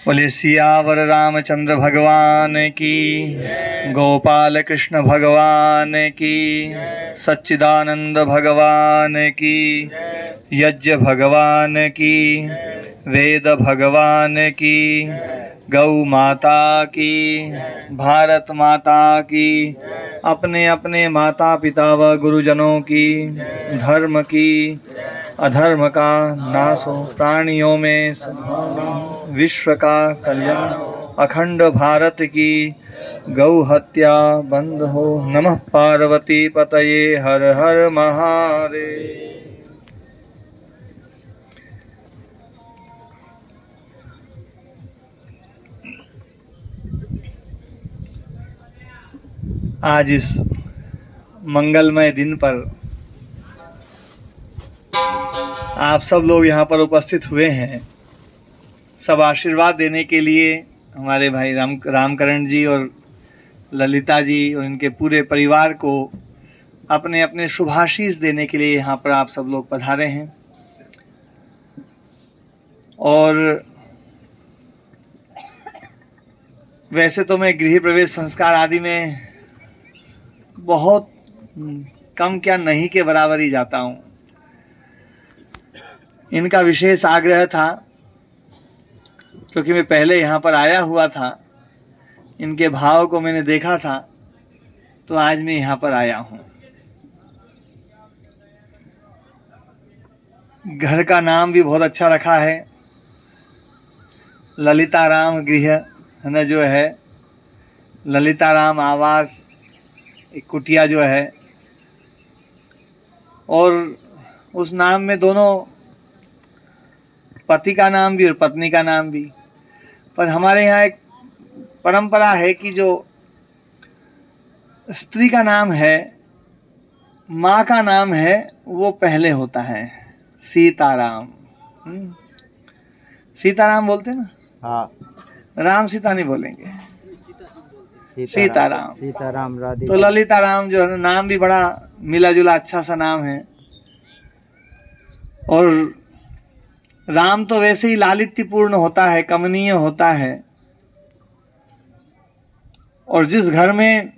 बोले सियावर रामचंद्र भगवान की, गोपाल कृष्ण भगवान की, सच्चिदानंद भगवान की, यज्ञ भगवान की, वेद भगवान की, गौ माता की, भारत माता की, अपने अपने माता पिता व गुरुजनों की, धर्म की, अधर्म का नाश हो, प्राणियों में सद्भाव, विश्व का कल्याण, अखंड भारत की गौ हत्या बंद हो। नमः पार्वती पतये, हर हर महादेव। आज इस मंगलमय दिन पर आप सब लोग यहाँ पर उपस्थित हुए हैं, सब आशीर्वाद देने के लिए। हमारे भाई रामकरण जी और ललिता जी और इनके पूरे परिवार को अपने अपने शुभाशीष देने के लिए यहाँ पर आप सब लोग पधारे हैं। और वैसे तो मैं गृह प्रवेश संस्कार आदि में बहुत कम क्या नहीं के बराबर ही जाता हूँ। इनका विशेष आग्रह था, क्योंकि मैं पहले यहाँ पर आया हुआ था, इनके भाव को मैंने देखा था, तो आज मैं यहाँ पर आया हूँ। घर का नाम भी बहुत अच्छा रखा है, ललिता राम गृह है ना, जो है ललिता राम आवास, एक कुटिया जो है, और उस नाम में दोनों पति का नाम भी और पत्नी का नाम भी। पर हमारे यहाँ एक परंपरा है कि जो स्त्री का नाम है, माँ का नाम है, वो पहले होता है। सीताराम, सीताराम बोलते ना? हाँ, राम सीता नहीं बोलेंगे, सीताराम। सीताराम राधे। तो ललिता राम जो है नाम भी बड़ा मिला जुला अच्छा सा नाम है। और राम तो वैसे ही लालित्यपूर्ण होता है, कमनीय होता है। और जिस घर में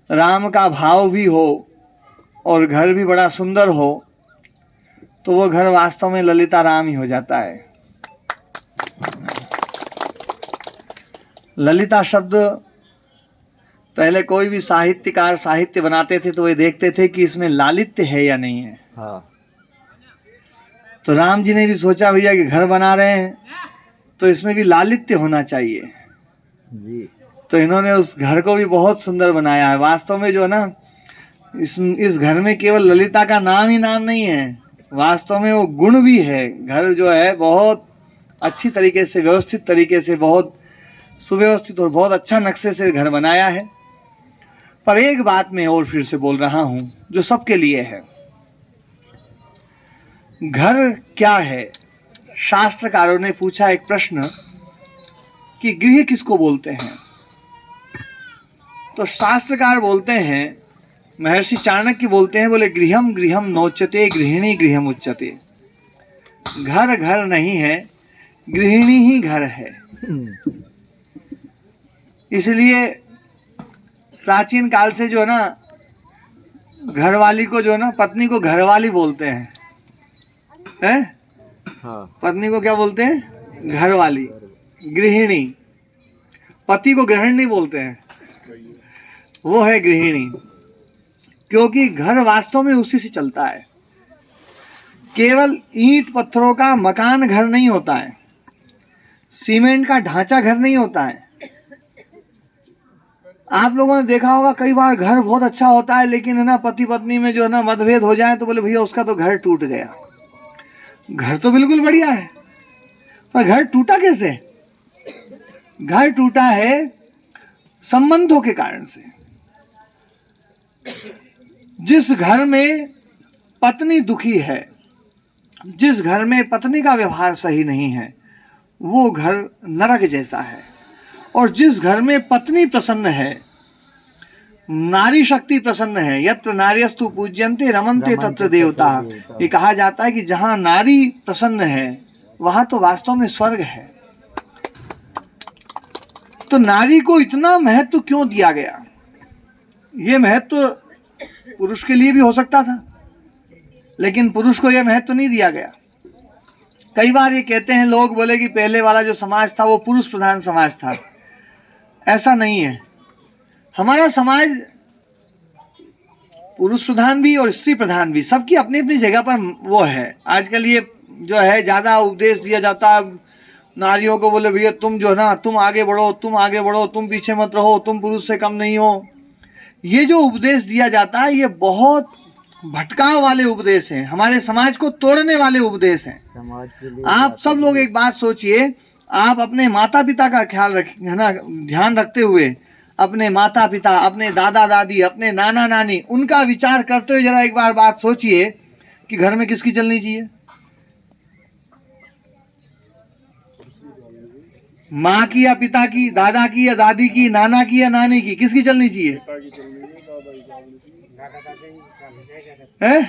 राम का भाव भी हो और घर भी बड़ा सुंदर हो, तो वो घर वास्तव में ललिता राम ही हो जाता है। ललिता शब्द पहले कोई भी साहित्यकार साहित्य बनाते थे तो वे देखते थे कि इसमें लालित्य है या नहीं है। हाँ। तो राम जी ने भी सोचा भैया कि घर बना रहे हैं तो इसमें भी लालित्य होना चाहिए जी। तो इन्होंने उस घर को भी बहुत सुंदर बनाया है। वास्तव में जो है ना, इस घर में केवल ललिता का नाम ही नाम नहीं है, वास्तव में वो गुण भी है। घर जो है बहुत अच्छी तरीके से, व्यवस्थित तरीके से, बहुत सुव्यवस्थित और बहुत अच्छा नक्शे से घर बनाया है। पर एक बात मैं और फिर से बोल रहा हूं जो सबके लिए है, घर क्या है? शास्त्रकारों ने पूछा एक प्रश्न कि गृह किसको बोलते हैं? तो शास्त्रकार बोलते हैं, महर्षि चाणक्य बोलते हैं, बोले गृहम गृहम नोच्यते गृहिणी गृहम उच्यते। घर घर नहीं है, गृहिणी ही घर है। इसलिए प्राचीन काल से जो है ना, घरवाली को जो है ना, पत्नी को घरवाली बोलते हैं, हैं? हाँ। पत्नी को क्या बोलते हैं? घरवाली, गृहिणी। पति को ग्रहण नहीं बोलते हैं, वो है गृहिणी। क्योंकि घर वास्तव में उसी से चलता है। केवल ईंट पत्थरों का मकान घर नहीं होता है, सीमेंट का ढांचा घर नहीं होता है। आप लोगों ने देखा होगा कई बार घर बहुत अच्छा होता है, लेकिन है ना, पति पत्नी में जो है ना मतभेद हो जाए तो बोले भैया उसका तो घर टूट गया। घर तो बिल्कुल बढ़िया है, पर घर टूटा कैसे? घर टूटा है संबंधों के कारण से। जिस घर में पत्नी दुखी है, जिस घर में पत्नी का व्यवहार सही नहीं है, वो घर नरक जैसा है। और जिस घर में पत्नी प्रसन्न है, नारी शक्ति प्रसन्न है, यत्र नार्यस्तु पूज्यन्ते रमन्ते तत्र देवता। ये कहा जाता है कि जहां नारी प्रसन्न है, वहां तो वास्तव में स्वर्ग है। तो नारी को इतना महत्व क्यों दिया गया? ये महत्व पुरुष के लिए भी हो सकता था, लेकिन पुरुष को यह महत्व नहीं दिया गया। कई बार ये कहते हैं लोग, बोले कि पहले वाला जो समाज था वो पुरुष प्रधान समाज था। ऐसा नहीं है। हमारा समाज पुरुष प्रधान भी और स्त्री प्रधान भी, सबकी अपनी अपनी जगह पर वो है। आजकल ये जो है ज़्यादा उपदेश दिया जाता है नारियों को, बोले भैया तुम जो है ना, तुम आगे बढ़ो, तुम आगे बढ़ो, तुम पीछे मत रहो, तुम पुरुष से कम नहीं हो। ये जो उपदेश दिया जाता है ये बहुत भटकाव वाले उपदेश हैं, हमारे समाज को तोड़ने वाले उपदेश हैं। समाज के लिए आप सब लोग एक बात सोचिए, आप अपने माता पिता का ख्याल रख, है ना, ध्यान रखते हुए अपने माता पिता, अपने दादा दादी, अपने नाना नानी, उनका विचार करते हुए जरा एक बार बात सोचिए कि घर में किसकी चलनी चाहिए? माँ की या पिता की, दादा की या दादी की, नाना की या नानी की, किसकी चलनी चाहिए? है?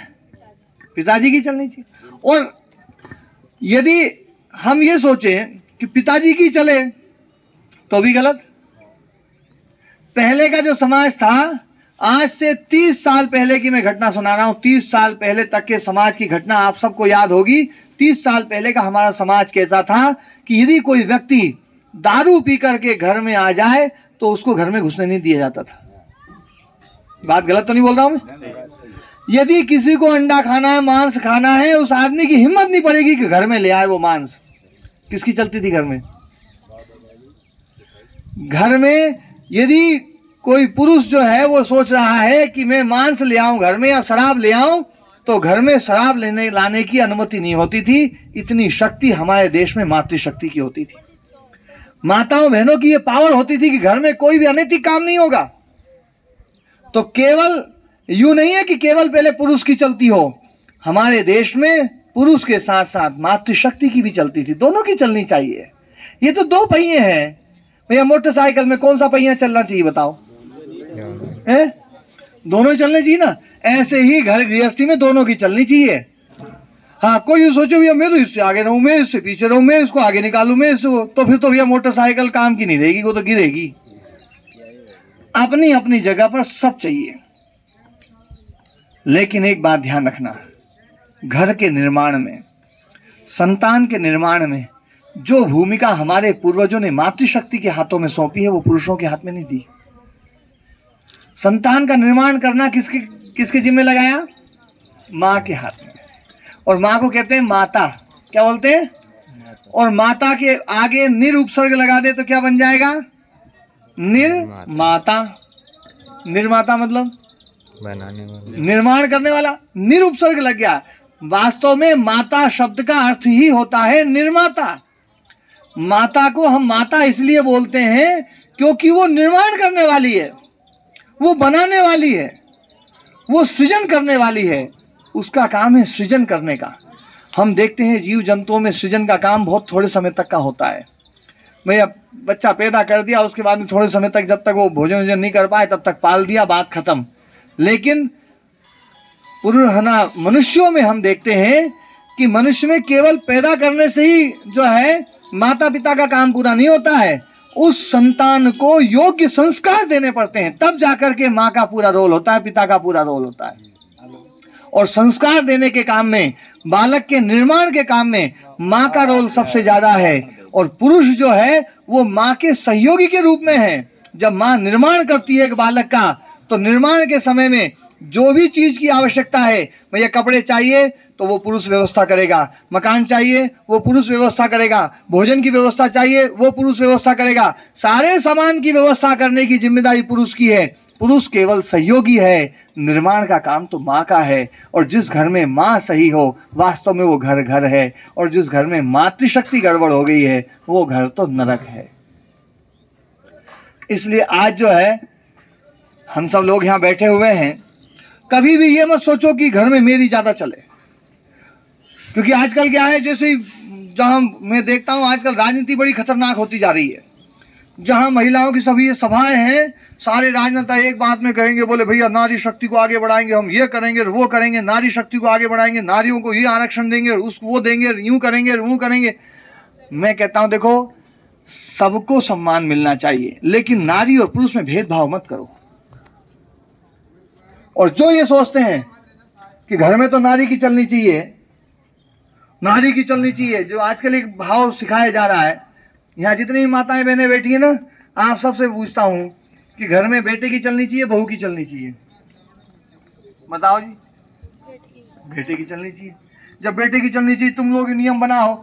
पिताजी की चलनी चाहिए। और यदि हम ये सोचें कि पिताजी की चले तो भी गलत। पहले का जो समाज था, आज से 30 साल पहले की मैं घटना सुना रहा हूं, 30 साल पहले तक के समाज की घटना आप सबको याद होगी। 30 साल पहले का हमारा समाज कैसा था कि यदि कोई व्यक्ति दारू पी करके घर में आ जाए तो उसको घर में घुसने नहीं दिया जाता था। बात गलत तो नहीं बोल रहा हूं मैं? यदि किसी को अंडा खाना है, मांस खाना है, उस आदमी की हिम्मत नहीं पड़ेगी कि घर में ले आए वो मांस। किसकी चलती थी घर में? घर में यदि कोई पुरुष जो है वो सोच रहा है कि मैं मांस ले आऊं घर में या शराब ले आऊं, तो घर में शराब लाने की अनुमति नहीं होती थी। इतनी शक्ति हमारे देश में मातृशक्ति की होती थी। माताओं बहनों की ये पावर होती थी कि घर में कोई भी अनैतिक काम नहीं होगा। तो केवल यूं नहीं है कि केवल पहले पुरुष की चलती हो, हमारे देश में पुरुष के साथ साथ मातृशक्ति की भी चलती थी। दोनों की चलनी चाहिए। ये तो दो पहिए हैं भैया, मोटरसाइकिल में कौन सा पहिया चलना चाहिए बताओ? है? दोनों ही चलने चाहिए ना। ऐसे ही घर गृहस्थी में दोनों की चलनी चाहिए। हाँ, कोई यूं सोचो भैया मैं तो इससे आगे रहूं, मैं इससे पीछे रहूं, मैं इसको आगे निकालूं, मैं इसको, तो फिर तो भैया मोटरसाइकिल काम की नहीं रहेगी, वो तो गिरेगी। अपनी अपनी जगह पर सब चाहिए। लेकिन एक बात ध्यान रखना, घर के निर्माण में, संतान के निर्माण में जो भूमिका हमारे पूर्वजों ने मातृशक्ति के हाथों में सौंपी है वो पुरुषों के हाथ में नहीं दी। संतान का निर्माण करना किसके किसके जिम्मे लगाया? माँ के हाथ में। और माँ को कहते हैं माता। क्या बोलते हैं? और माता के आगे निर उपसर्ग लगा दे तो क्या बन जाएगा? निर्माता। निर्माता मतलब बनाने वाला, निर्माण करने वाला। निर उपसर्ग लग गया। वास्तव में माता शब्द का अर्थ ही होता है निर्माता। माता को हम माता इसलिए बोलते हैं क्योंकि वो निर्माण करने वाली है, वो बनाने वाली है, वो सृजन करने वाली है। उसका काम है सृजन करने का। हम देखते हैं जीव जंतुओं में सृजन का काम बहुत थोड़े समय तक का होता है। भैया बच्चा पैदा कर दिया, उसके बाद में थोड़े समय तक, जब तक वो भोजन वोजन नहीं कर पाए तब तक पाल दिया, बात खत्म। लेकिन मनुष्यों में हम देखते हैं कि मनुष्य में केवल पैदा करने से ही जो है माता पिता का काम पूरा नहीं होता है। उस संतान को योग्य संस्कार देने पड़ते हैं, तब जाकर के माँ का पूरा रोल होता है, पिता का पूरा रोल होता है। और संस्कार देने के काम में, बालक के निर्माण के काम में माँ का रोल सबसे ज्यादा है। और पुरुष जो है वो माँ के सहयोगी के रूप में है। जब माँ निर्माण करती है एक बालक का, तो निर्माण के समय में जो भी चीज की आवश्यकता है, भैया कपड़े चाहिए तो वो पुरुष व्यवस्था करेगा, मकान चाहिए वो पुरुष व्यवस्था करेगा, भोजन की व्यवस्था चाहिए वो पुरुष व्यवस्था करेगा। सारे सामान की व्यवस्था करने की जिम्मेदारी पुरुष की है। पुरुष केवल सहयोगी है, निर्माण का काम तो माँ का है। और जिस घर में माँ सही हो, वास्तव में वो घर घर है। और जिस घर में मातृशक्ति गड़बड़ हो गई है वो घर तो नरक है। इसलिए आज जो है हम सब लोग यहाँ बैठे हुए हैं, कभी भी ये मत सोचो कि घर में मेरी ज्यादा चले। क्योंकि आजकल क्या है, जैसे जहां मैं देखता हूं आजकल राजनीति बड़ी खतरनाक होती जा रही है। जहां महिलाओं की सभी ये सभाएं हैं, सारे राजनेता एक बात में कहेंगे, बोले भैया नारी शक्ति को आगे बढ़ाएंगे, हम ये करेंगे वो करेंगे, नारी शक्ति को आगे बढ़ाएंगे, नारियों को ये आरक्षण देंगे, उसको वो देंगे, यूं करेंगे वो करेंगे। मैं कहता हूं देखो, सबको सम्मान मिलना चाहिए, लेकिन नारी और पुरुष में भेदभाव मत करो। और जो ये सोचते हैं कि घर में तो नारी की चलनी चाहिए, नारी की चलनी चाहिए, जो आजकल एक भाव सिखाया जा रहा है, यहाँ जितनी माताएं बहनें बैठी है ना, आप सबसे पूछता हूं कि घर में बेटे की चलनी चाहिए, बहू की चलनी चाहिए? बताओ जी। बेटे की चलनी चाहिए। जब बेटे की चलनी चाहिए, तुम लोग नियम बनाओ,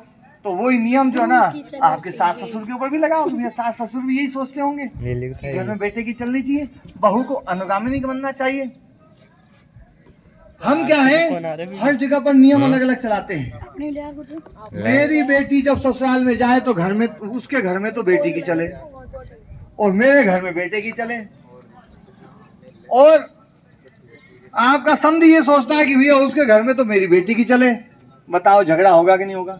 तो वही नियम जो है ना आपके सास ससुर के ऊपर भी लगाओ। भैया सास ससुर भी यही सोचते होंगे कि घर में बेटे की चलनी चाहिए, बहू को अनुगामिनी बनना चाहिए। हम क्या है, हर जगह पर नियम अलग अलग चलाते हैं। मेरी बेटी जब ससुराल में जाए तो घर में, उसके घर में तो बेटी की चले, और मेरे घर में बेटे की चले। और आपका समधी ये सोचता है कि भैया उसके घर में तो मेरी बेटी की चले। बताओ झगड़ा होगा कि नहीं होगा?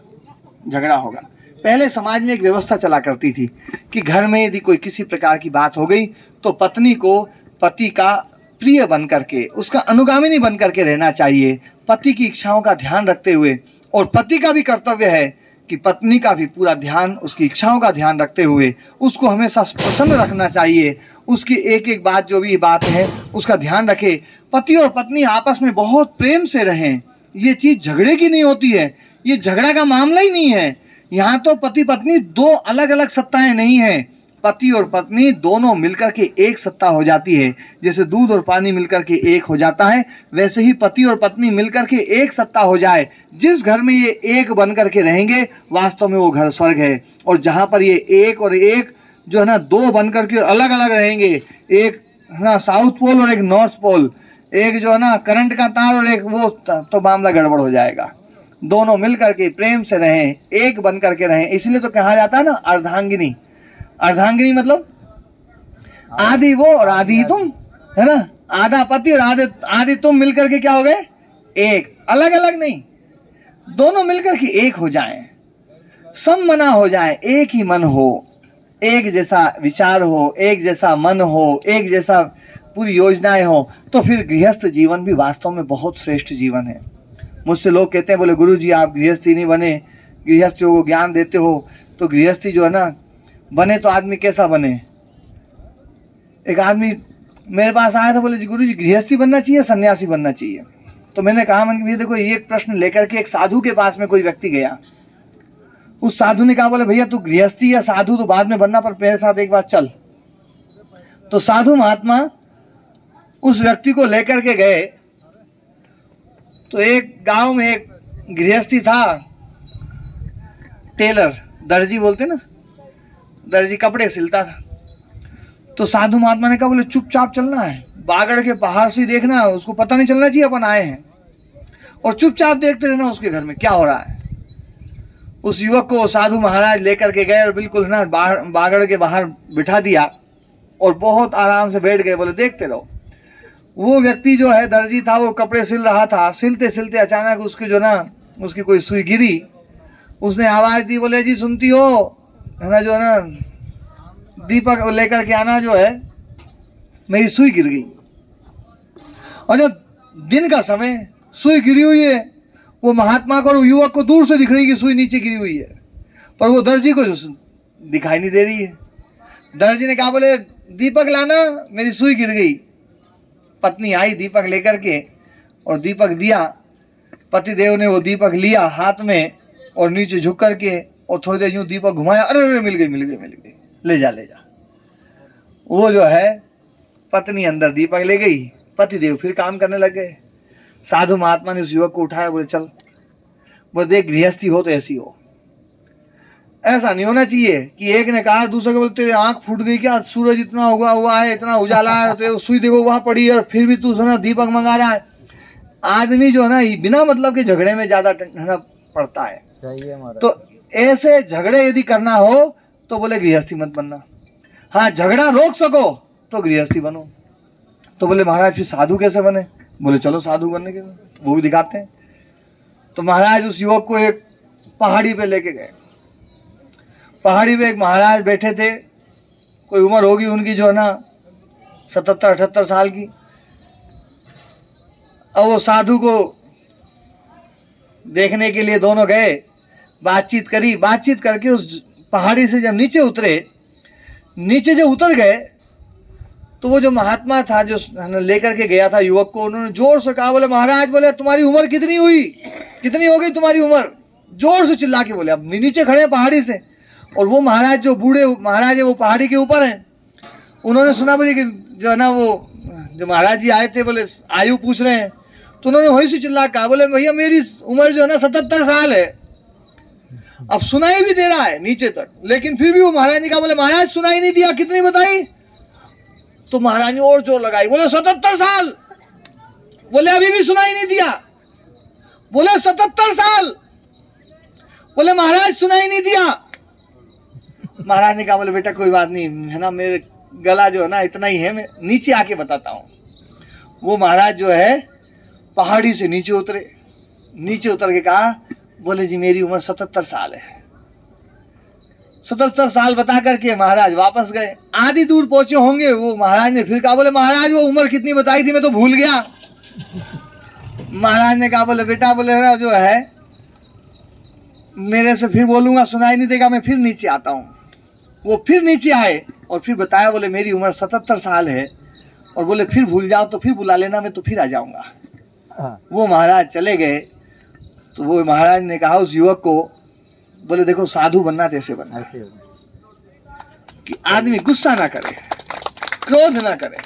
झगड़ा होगा। पहले समाज में एक व्यवस्था चला करती थी कि घर में यदि कोई किसी प्रकार की बात हो गई तो पत्नी को पति का प्रिय बन करके, उसका अनुगामिनी बन करके रहना चाहिए, पति की इच्छाओं का ध्यान रखते हुए। और पति का भी कर्तव्य है कि पत्नी का भी पूरा ध्यान, उसकी इच्छाओं का ध्यान रखते हुए उसको हमेशा प्रसन्न रखना चाहिए। उसकी एक एक बात, जो भी बात है उसका ध्यान रखे। पति और पत्नी आपस में बहुत प्रेम से रहें। ये चीज़ झगड़े की नहीं होती है, ये झगड़ा का मामला ही नहीं है। यहाँ तो पति पत्नी दो अलग अलग सत्ताएं नहीं हैं, पति और पत्नी दोनों मिलकर के एक सत्ता हो जाती है। जैसे दूध और पानी मिलकर के एक हो जाता है, वैसे ही पति और पत्नी मिलकर के एक सत्ता हो जाए। जिस घर में ये एक बन करके रहेंगे, वास्तव में वो घर स्वर्ग है। और जहाँ पर ये एक और एक जो है ना, दो बन करके अलग अलग रहेंगे, एक है ना साउथ पोल और एक नॉर्थ पोल, एक जो है ना करंट का तार और एक वो, तो मामला गड़बड़ हो जाएगा। दोनों मिल करके प्रेम से रहें, एक बन करके रहें। इसलिए तो कहा जाता है ना अर्धांगिनी। अर्धांगिनी मतलब आधी वो और आधी तुम, है ना। आधा पति और आधी तुम मिलकर के क्या हो गए? एक। अलग अलग नहीं, दोनों मिलकर के एक हो जाएं, सममना हो जाए, एक ही मन हो, एक जैसा विचार हो, एक जैसा मन हो, एक जैसा पूरी योजनाएं हो, तो फिर गृहस्थ जीवन भी वास्तव में बहुत श्रेष्ठ जीवन है। मुझसे लोग कहते हैं, बोले गुरुजी आप गृहस्थी नहीं बने, गृहस्थियों को ज्ञान देते हो, तो गृहस्थी जो है ना बने तो आदमी कैसा बने? एक आदमी मेरे पास आया था, बोले जी गुरुजी गृहस्थी बनना चाहिए, सन्यासी बनना चाहिए? तो मैंने कहा मन भैया देखो, ये एक प्रश्न लेकर के एक साधु के पास में कोई व्यक्ति गया। उस साधु ने कहा, बोले भैया तू गृहस्थी या साधु तो बाद में बनना, पर मेरे साथ एक बार चल। तो साधु महात्मा उस व्यक्ति को लेकर के गए। तो एक गांव में एक गृहस्थी था, टेलर, दर्जी बोलते ना, दर्जी कपड़े सिलता था। तो साधु महात्मा ने कहा, बोले चुपचाप चलना है, बागड़ के बाहर से देखना है, उसको पता नहीं चलना चाहिए अपन आए हैं, और चुपचाप देखते रहना उसके घर में क्या हो रहा है। उस युवक को साधु महाराज लेकर के गए और बिल्कुल ना बागड़ के बाहर बिठा दिया और बहुत आराम से बैठ गए, बोले देखते रहो। वो व्यक्ति जो है दर्जी था, वो कपड़े सिल रहा था, सिलते सिलते अचानक उसकी जो ना उसकी कोई सुई गिरी। उसने आवाज दी, बोले जी सुनती हो, है ना, जो है ना दीपक लेकर के आना, जो है मेरी सुई गिर गई। और जब दिन का समय सुई गिरी हुई है, वो महात्मा को और युवक को दूर से दिख रही है कि सुई नीचे गिरी हुई है, पर वो दर्जी को दिखाई नहीं दे रही है। दर्जी ने कहा, बोले दीपक लाना, मेरी सुई गिर गई। पत्नी आई दीपक लेकर के और दीपक दिया। पतिदेव ने वो दीपक लिया हाथ में और नीचे झुक करके और थोड़ी देर यूं दीपक घुमाया, अरे मिल गई मिल गई मिल गई, ले जा ले जा। वो जो है पत्नी अंदर दीपक ले गई, पतिदेव फिर काम करने लग गए। साधु महात्मा ने उस युवक को उठाया, बोले चल, बोले देख गृहस्थी हो तो ऐसी हो, ऐसा नहीं होना चाहिए कि एक ने कहा दूसरे को, बोले तेरी आंख फूट गई क्या, सूरज इतना होगा हुआ है, इतना उजाला है, तो सुई देखो वहां पड़ी है और फिर भी तू ना दीपक मंगा रहा है। आदमी जो है ना बिना मतलब के झगड़े में ज्यादा पड़ता है। सही है महाराज। तो ऐसे झगड़े यदि करना हो तो बोले गृहस्थी मत बनना। हाँ झगड़ा रोक सको तो गृहस्थी बनो। तो बोले महाराज फिर साधु कैसे बने? बोले चलो साधु बनने के वो भी दिखाते हैं। तो महाराज उस युवक को एक पहाड़ी पे लेके गए। पहाड़ी पे एक महाराज बैठे थे, कोई उम्र होगी उनकी जो है ना 77-78 साल की। अब वो साधु को देखने के लिए दोनों गए, बातचीत करी, बातचीत करके उस पहाड़ी से जब नीचे उतरे, नीचे जब उतर गए तो वो जो महात्मा था जो लेकर के गया था युवक को, उन्होंने जोर से कहा, बोले महाराज, बोले तुम्हारी उम्र कितनी हुई, कितनी हो गई तुम्हारी उम्र, जोर से चिल्ला के बोले। अब नीचे खड़े हैं पहाड़ी से, और वो महाराज जो बूढ़े महाराज है वो पहाड़ी के ऊपर हैं। उन्होंने सुना बोले कि जो है ना वो जो महाराज जी आए थे, बोले आयु पूछ रहे हैं, तो उन्होंने वही से चिल्ला कहा, बोले भैया मेरी उम्र जो है ना 77 साल है। अब सुनाई भी दे रहा है नीचे तक, लेकिन फिर भी वो महाराज ने कहा, बोले महाराज सुनाई नहीं दिया, कितनी बताई? तो महाराज ने और जोर लगाई, बोले 77 साल। बोले अभी भी सुनाई नहीं दिया, बोले 77 साल। बोले महाराज सुनाई नहीं दिया। महाराज ने कहा, बोले बेटा कोई बात नहीं है ना, मेरे गला जो है ना इतना ही है, मैं नीचे आके बताता हूँ। वो महाराज जो है पहाड़ी से नीचे उतरे, नीचे उतर के कहा, बोले जी मेरी उम्र 77 साल है। 77 साल बता करके महाराज वापस गए। आधी दूर पहुंचे होंगे, वो महाराज ने फिर कहा, बोले महाराज वो उम्र कितनी बताई थी, मैं तो भूल गया। महाराज ने कहा, बोले बेटा, बोले ना जो है मेरे से फिर बोलूंगा सुनाई नहीं देगा, मैं फिर नीचे आता हूँ। वो फिर नीचे आए और फिर बताया, बोले मेरी उम्र 77 साल है, और बोले फिर भूल जाओ तो फिर बुला लेना, मैं तो फिर आ जाऊंगा। वो महाराज चले गए। तो वो महाराज ने कहा उस युवक को, बोले देखो साधु बनना कैसे बनना, कि आदमी गुस्सा ना करे, क्रोध ना करे।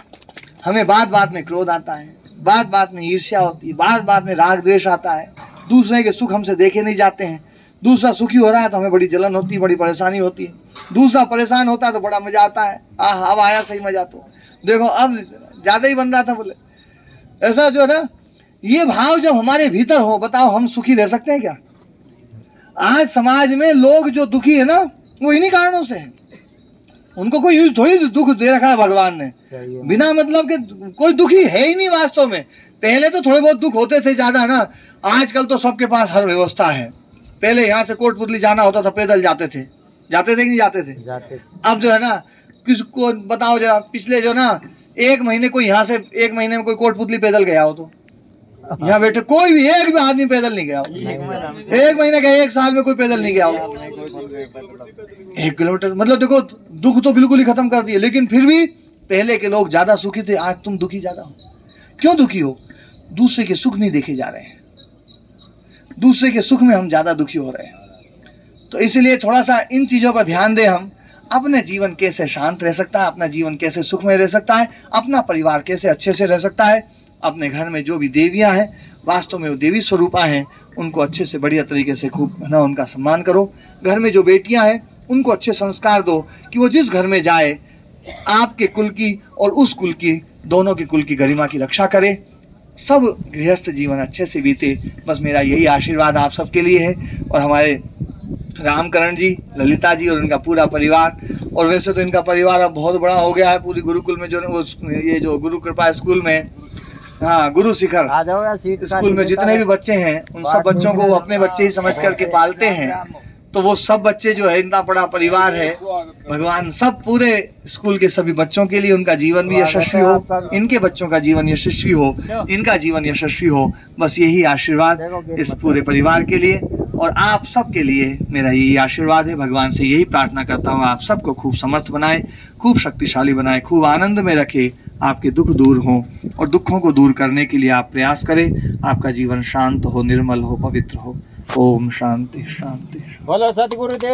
हमें बात बात में क्रोध आता है, बात बात में ईर्ष्या होती है, बात बात में राग द्वेष आता है, दूसरे के सुख हमसे देखे नहीं जाते हैं। दूसरा सुखी हो रहा है तो हमें बड़ी जलन होती है, बड़ी परेशानी होती है। दूसरा परेशान होता है तो बड़ा मजा आता है, आह अब आया सही मजा। तो देखो अब ज्यादा ही बन रहा था। बोले ऐसा जो है ना, ये भाव जब हमारे भीतर हो, बताओ हम सुखी रह सकते हैं क्या? आज समाज में लोग जो दुखी है ना, वो इन्हीं कारणों से है। उनको कोई यूज थोड़ी दुख दे रखा है भगवान ने, बिना मतलब के कोई दुखी है ही नहीं वास्तव में। पहले तो थोड़े बहुत दुख होते थे ज्यादा ना, आजकल तो सबके पास हर व्यवस्था है। पहले यहाँ से कोटपुतली जाना होता था, पैदल जाते थे कि नहीं जाते थे? अब जो है ना, किसको बताओ जरा, पिछले जो ना 1 महीने कोई यहाँ से 1 महीने में कोई कोटपुतली पैदल गया हो तो यहाँ बैठे कोई भी एक भी आदमी पैदल नहीं गया हो। 1 महीने का 1 साल में कोई पैदल नहीं गया हो। 1 किलोमीटर मतलब देखो, दुख तो बिल्कुल ही खत्म कर दिए। लेकिन फिर भी पहले के लोग ज्यादा सुखी थे, आज तुम दुखी ज्यादा हो। क्यों दुखी हो? दूसरे के सुख नहीं देखे जा रहे हैं, दूसरे के सुख में हम ज्यादा दुखी हो रहे हैं। तो इसलिए थोड़ा सा इन चीजों पर ध्यान दें। हम अपने जीवन कैसे शांत रह सकता है, अपना जीवन कैसे सुखमय रह सकता है, अपना परिवार कैसे अच्छे से रह सकता है। अपने घर में जो भी देवियां हैं, वास्तव में वो देवी स्वरूपा हैं, उनको अच्छे से बढ़िया तरीके से खूब है ना उनका सम्मान करो। घर में जो बेटियां हैं उनको अच्छे संस्कार दो कि वो जिस घर में जाए आपके कुल की और उस कुल की, दोनों के कुल की गरिमा की रक्षा करे, सब गृहस्थ जीवन अच्छे से बीते। बस मेरा यही आशीर्वाद आप सबके लिए है। और हमारे रामकरण जी, ललिता जी और इनका पूरा परिवार, और वैसे तो इनका परिवार अब बहुत बड़ा हो गया है पूरी गुरुकुल में, जो ये जो गुरु कृपा स्कूल में, हाँ गुरु शिखर स्कूल में जितने भी बच्चे हैं उन सब बच्चों को वो अपने बच्चे ही समझ करके पालते हैं। तो वो सब बच्चे जो है, इतना बड़ा परिवार है, भगवान सब पूरे स्कूल के सभी बच्चों के लिए उनका जीवन भी यशस्वी हो, इनके बच्चों का जीवन यशस्वी हो, इनका जीवन यशस्वी हो। बस यही आशीर्वाद इस पूरे परिवार के लिए और आप सबके लिए मेरा यही आशीर्वाद है। भगवान से यही प्रार्थना करता हूँ, आप सबको खूब समर्थ बनाए, खूब शक्तिशाली बनाए, खूब आनंद में रखे, आपके दुख दूर हो और दुखों को दूर करने के लिए आप प्रयास करें। आपका जीवन शांत हो, निर्मल हो, पवित्र हो। ओम शांति शांति। बोलो सतगुरुदेव।